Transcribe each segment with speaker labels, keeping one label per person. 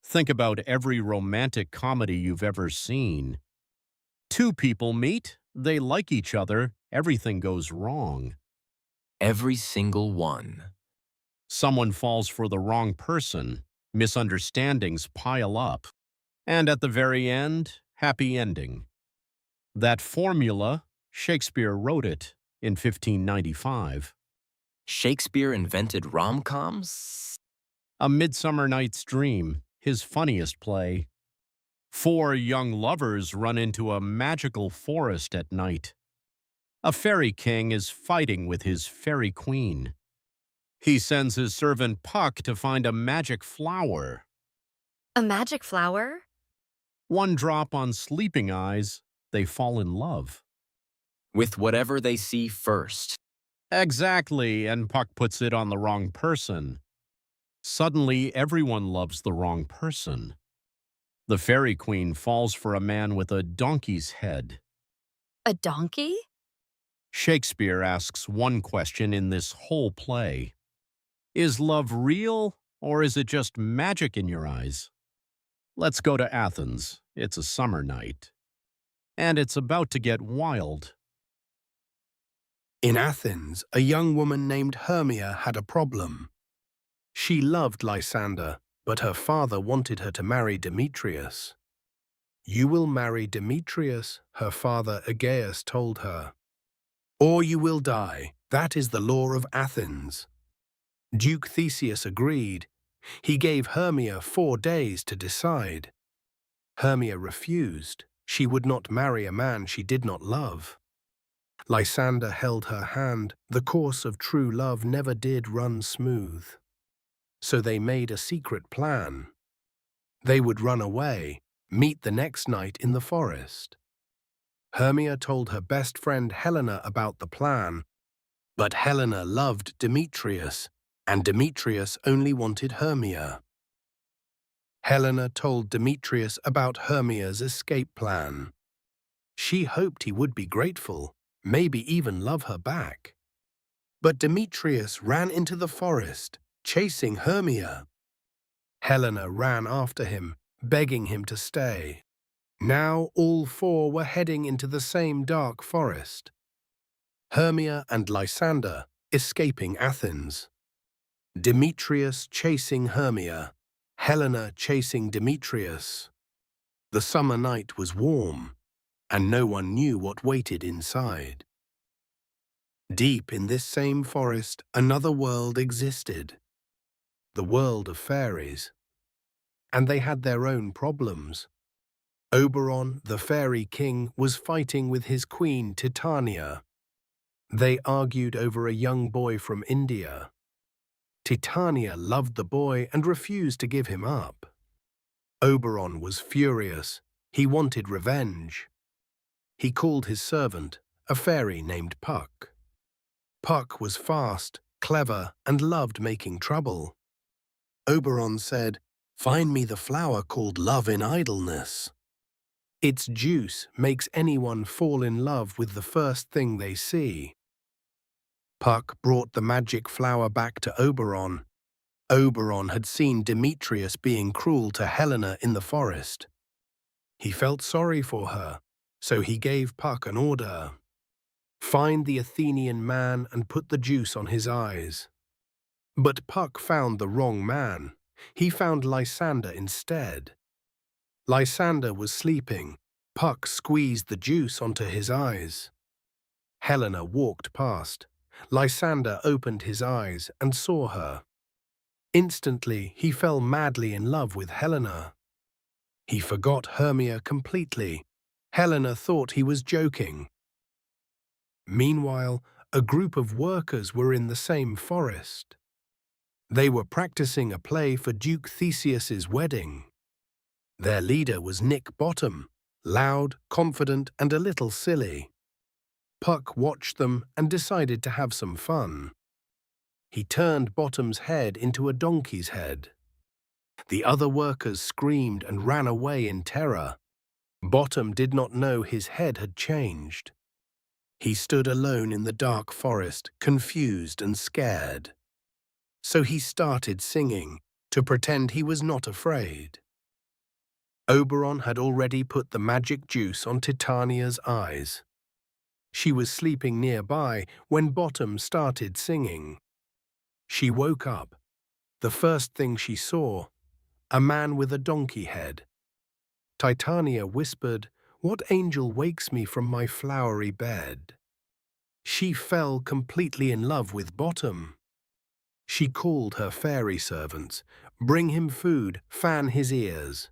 Speaker 1: Think about every romantic comedy you've ever seen. Two people meet, they like each other, everything goes wrong.
Speaker 2: Every single one.
Speaker 1: Someone falls for the wrong person, misunderstandings pile up, and at the very end, happy ending. That formula, Shakespeare wrote it in 1595.
Speaker 2: Shakespeare invented rom-coms?
Speaker 1: A Midsummer Night's Dream, his funniest play. Four young lovers run into a magical forest at night. A fairy king is fighting with his fairy queen. He sends his servant Puck to find a magic flower.
Speaker 3: A magic flower?
Speaker 1: One drop on sleeping eyes, they fall in love.
Speaker 2: With whatever they see first.
Speaker 1: Exactly, and Puck puts it on the wrong person. Suddenly, everyone loves the wrong person. The fairy queen falls for a man with a donkey's head.
Speaker 3: A donkey?
Speaker 1: Shakespeare asks one question in this whole play. Is love real, or is it just magic in your eyes? Let's go to Athens. It's a summer night. And it's about to get wild.
Speaker 4: In Athens, a young woman named Hermia had a problem. She loved Lysander, but her father wanted her to marry Demetrius. "You will marry Demetrius," her father Aegeus told her. "Or you will die. That is the law of Athens." Duke Theseus agreed. He gave Hermia 4 days to decide. Hermia refused. She would not marry a man she did not love. Lysander held her hand. The course of true love never did run smooth. So they made a secret plan. They would run away, meet the next night in the forest. Hermia told her best friend Helena about the plan, but Helena loved Demetrius, and Demetrius only wanted Hermia. Helena told Demetrius about Hermia's escape plan. She hoped he would be grateful, maybe even love her back. But Demetrius ran into the forest, chasing Hermia. Helena ran after him, begging him to stay. Now all 4 were heading into the same dark forest. Hermia and Lysander escaping Athens. Demetrius chasing Hermia. Helena chasing Demetrius. The summer night was warm, and no one knew what waited inside. Deep in this same forest, another world existed. The world of fairies. And they had their own problems. Oberon, the fairy king, was fighting with his queen Titania. They argued over a young boy from India. Titania loved the boy and refused to give him up. Oberon was furious. He wanted revenge. He called his servant, a fairy named Puck. Puck was fast, clever, and loved making trouble. Oberon said, "Find me the flower called love in idleness. Its juice makes anyone fall in love with the first thing they see." Puck brought the magic flower back to Oberon. Oberon had seen Demetrius being cruel to Helena in the forest. He felt sorry for her, so he gave Puck an order. "Find the Athenian man and put the juice on his eyes." But Puck found the wrong man. He found Lysander instead. Lysander was sleeping. Puck squeezed the juice onto his eyes. Helena walked past. Lysander opened his eyes and saw her. Instantly, he fell madly in love with Helena. He forgot Hermia completely. Helena thought he was joking. Meanwhile, a group of workers were in the same forest. They were practicing a play for Duke Theseus's wedding. Their leader was Nick Bottom, loud, confident, and a little silly. Puck watched them and decided to have some fun. He turned Bottom's head into a donkey's head. The other workers screamed and ran away in terror. Bottom did not know his head had changed. He stood alone in the dark forest, confused and scared. So he started singing, to pretend he was not afraid. Oberon had already put the magic juice on Titania's eyes. She was sleeping nearby when Bottom started singing. She woke up. The first thing she saw, a man with a donkey head. Titania whispered, "What angel wakes me from my flowery bed?" She fell completely in love with Bottom. She called her fairy servants, "Bring him food, fan his ears."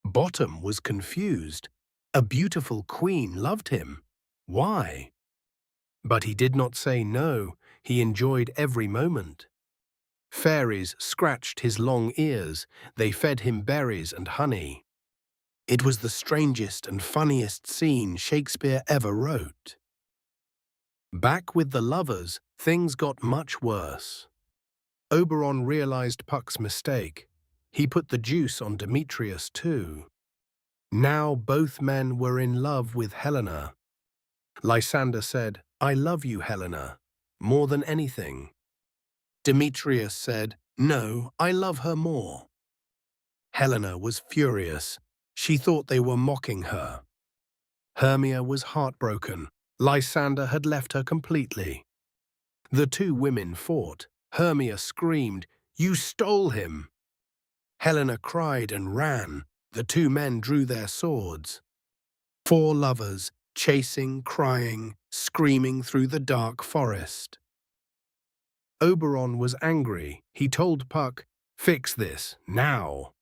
Speaker 4: Bottom was confused. A beautiful queen loved him. Why? But he did not say no. He enjoyed every moment. Fairies scratched his long ears. They fed him berries and honey. It was the strangest and funniest scene Shakespeare ever wrote. Back with the lovers, things got much worse. Oberon realized Puck's mistake. He put the juice on Demetrius too. Now both men were in love with Helena. Lysander said, "I love you, Helena, more than anything." Demetrius said, "No, I love her more." Helena was furious. She thought they were mocking her. Hermia was heartbroken. Lysander had left her completely. The two women fought. Hermia screamed, "You stole him!" Helena cried and ran. The two men drew their swords. 4 lovers, chasing, crying, screaming through the dark forest. Oberon was angry. He told Puck, "Fix this, now."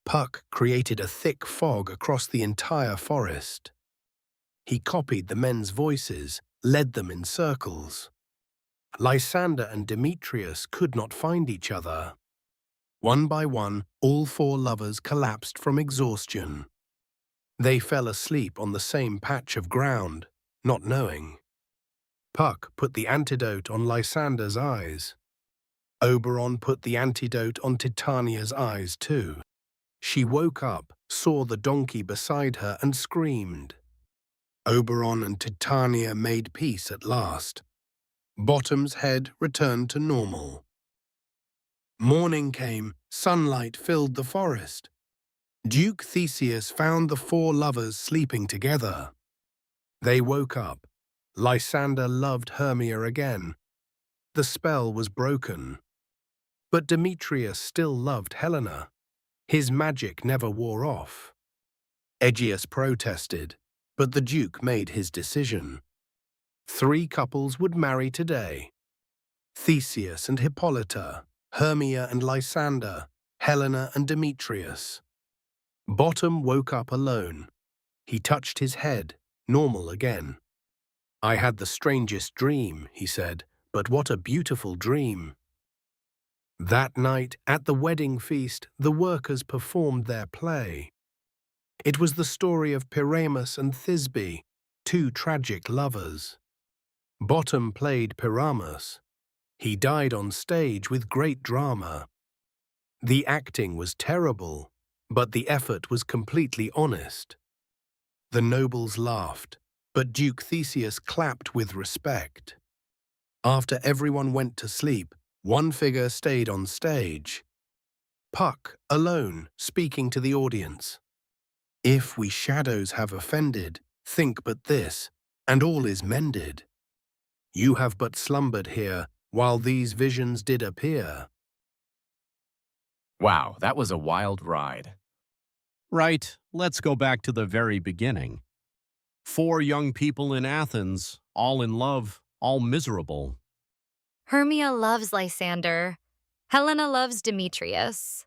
Speaker 4: Puck created a thick fog across the entire forest. He copied the men's voices, led them in circles. Lysander and Demetrius could not find each other. One by one, all 4 lovers collapsed from exhaustion. They fell asleep on the same patch of ground, not knowing. Puck put the antidote on Lysander's eyes. Oberon put the antidote on Titania's eyes too. She woke up, saw the donkey beside her, and screamed. Oberon and Titania made peace at last. Bottom's head returned to normal. Morning came, sunlight filled the forest. Duke Theseus found the 4 lovers sleeping together. They woke up. Lysander loved Hermia again. The spell was broken. But Demetrius still loved Helena. His magic never wore off. Aegeus protested, but the Duke made his decision. 3 couples would marry today. Theseus and Hippolyta, Hermia and Lysander, Helena and Demetrius. Bottom woke up alone. He touched his head, normal again. "I had the strangest dream," he said, "but what a beautiful dream." That night, at the wedding feast, the workers performed their play. It was the story of Pyramus and Thisbe, 2 tragic lovers. Bottom played Pyramus. He died on stage with great drama. The acting was terrible, but the effort was completely honest. The nobles laughed, but Duke Theseus clapped with respect. After everyone went to sleep, one figure stayed on stage. Puck, alone, speaking to the audience. "If we shadows have offended, think but this, and all is mended. You have but slumbered here, while these visions did appear."
Speaker 2: Wow, that was a wild ride.
Speaker 1: Right, let's go back to the very beginning. 4 young people in Athens, all in love, all miserable.
Speaker 3: Hermia loves Lysander. Helena loves Demetrius.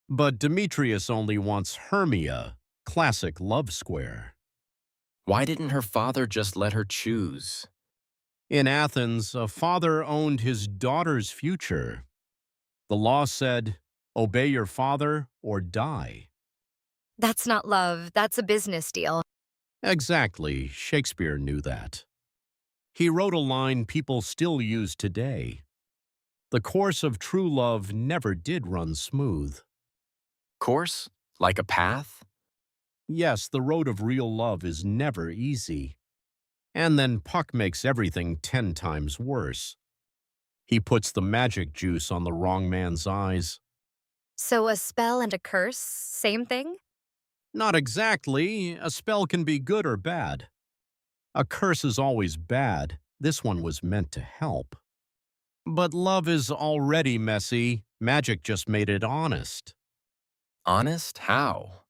Speaker 1: But Demetrius only wants Hermia, classic love square.
Speaker 2: Why didn't her father just let her choose?
Speaker 1: In Athens, a father owned his daughter's future. The law said, "Obey your father or die."
Speaker 3: That's not love, that's a business deal.
Speaker 1: Exactly, Shakespeare knew that. He wrote a line people still use today. The course of true love never did run smooth.
Speaker 2: Course? Like a path?
Speaker 1: Yes, the road of real love is never easy. And then Puck makes everything 10 times worse. He puts the magic juice on the wrong man's eyes.
Speaker 3: So a spell and a curse, same thing?
Speaker 1: Not exactly. A spell can be good or bad. A curse is always bad. This one was meant to help. But love is already messy. Magic just made it honest.
Speaker 2: Honest? How?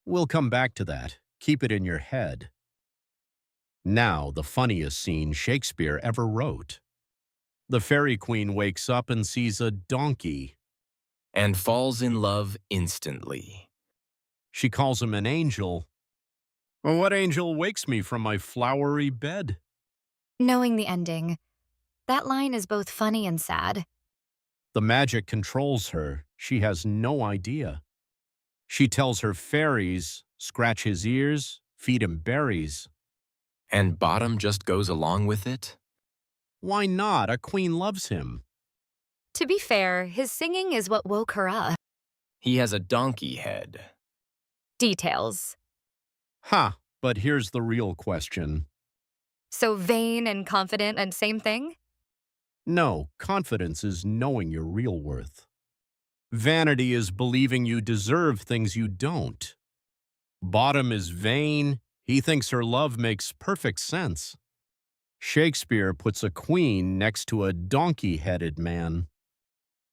Speaker 1: We'll come back to that. Keep it in your head. Now, the funniest scene Shakespeare ever wrote. The fairy queen wakes up and sees a donkey.
Speaker 2: And falls in love instantly.
Speaker 1: She calls him an angel. What angel wakes me from my flowery bed?
Speaker 3: Knowing the ending, that line is both funny and sad.
Speaker 1: The magic controls her. She has no idea. She tells her fairies, scratch his ears, feed him berries.
Speaker 2: And Bottom just goes along with it?
Speaker 1: Why not? A queen loves him.
Speaker 3: To be fair, his singing is what woke her up.
Speaker 2: He has a donkey head.
Speaker 3: Details.
Speaker 1: Ha! But here's the real question.
Speaker 3: So vain and confident and same thing?
Speaker 1: No, confidence is knowing your real worth. Vanity is believing you deserve things you don't. Bottom is vain. He thinks her love makes perfect sense. Shakespeare puts a queen next to a donkey-headed man.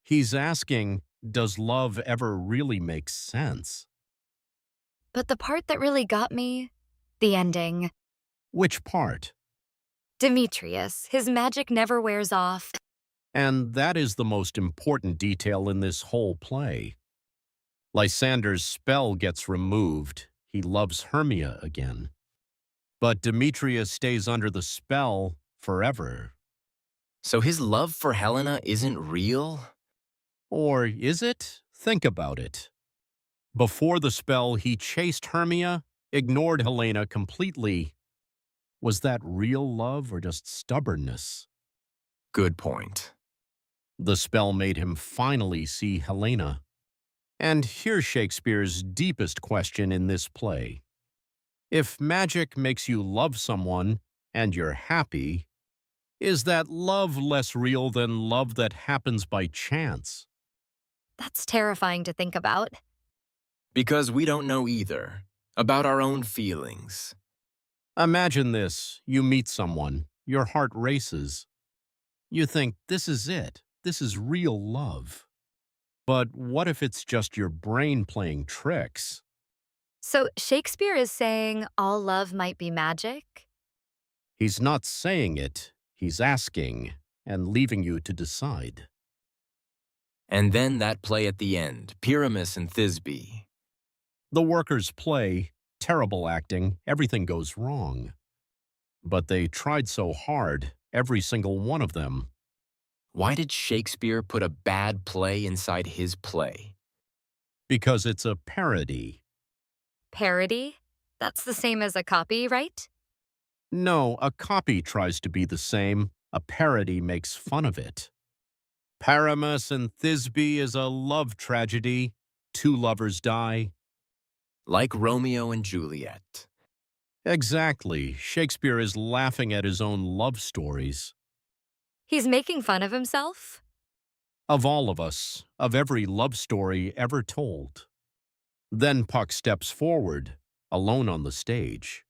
Speaker 1: He's asking, does love ever really make sense?
Speaker 3: But the part that really got me, the ending.
Speaker 1: Which part?
Speaker 3: Demetrius, his magic never wears off.
Speaker 1: And that is the most important detail in this whole play. Lysander's spell gets removed. He loves Hermia again. But Demetrius stays under the spell forever.
Speaker 2: So his love for Helena isn't real?
Speaker 1: Or is it? Think about it. Before the spell, he chased Hermia, ignored Helena completely. Was that real love or just stubbornness?
Speaker 2: Good point.
Speaker 1: The spell made him finally see Helena. And here's Shakespeare's deepest question in this play. If magic makes you love someone and you're happy, is that love less real than love that happens by chance?
Speaker 3: That's terrifying to think about.
Speaker 2: Because we don't know either. About our own feelings.
Speaker 1: Imagine this. You meet someone. Your heart races. You think, this is it. This is real love. But what if it's just your brain playing tricks?
Speaker 3: So Shakespeare is saying all love might be magic?
Speaker 1: He's not saying it. He's asking and leaving you to decide.
Speaker 2: And then that play at the end, Pyramus and Thisbe.
Speaker 1: The workers play, terrible acting, everything goes wrong. But they tried so hard, every single one of them.
Speaker 2: Why did Shakespeare put a bad play inside his play?
Speaker 1: Because it's a parody.
Speaker 3: Parody? That's the same as a copy, right?
Speaker 1: No, a copy tries to be the same. A parody makes fun of it. Pyramus and Thisbe is a love tragedy. Two lovers die.
Speaker 2: Like Romeo and Juliet.
Speaker 1: Exactly. Shakespeare is laughing at his own love stories.
Speaker 3: He's making fun of himself?
Speaker 1: Of all of us, of every love story ever told. Then Puck steps forward, alone on the stage.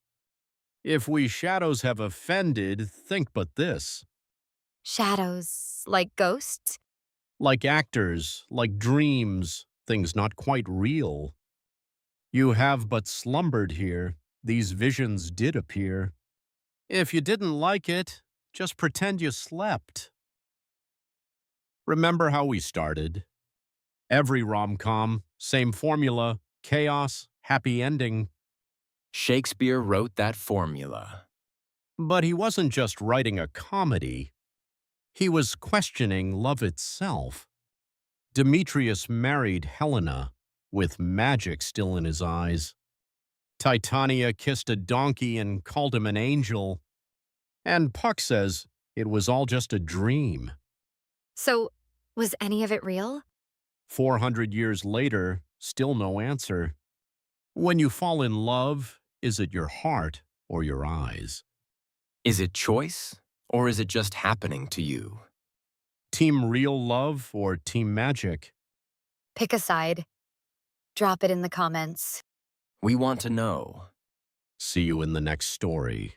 Speaker 1: If we shadows have offended, think but this.
Speaker 3: Shadows, like ghosts?
Speaker 1: Like actors, like dreams, things not quite real. You have but slumbered here, these visions did appear. If you didn't like it, just pretend you slept. Remember how we started. Every rom-com, same formula, chaos, happy ending.
Speaker 2: Shakespeare wrote that formula.
Speaker 1: But he wasn't just writing a comedy. He was questioning love itself. Demetrius married Helena, with magic still in his eyes. Titania kissed a donkey and called him an angel. And Puck says it was all just a dream.
Speaker 3: So, was any of it real?
Speaker 1: 400 years later, still no answer. When you fall in love, is it your heart or your eyes?
Speaker 2: Is it choice, or is it just happening to you?
Speaker 1: Team real love or team magic?
Speaker 3: Pick a side. Drop it in the comments.
Speaker 2: We want to know.
Speaker 1: See you in the next story.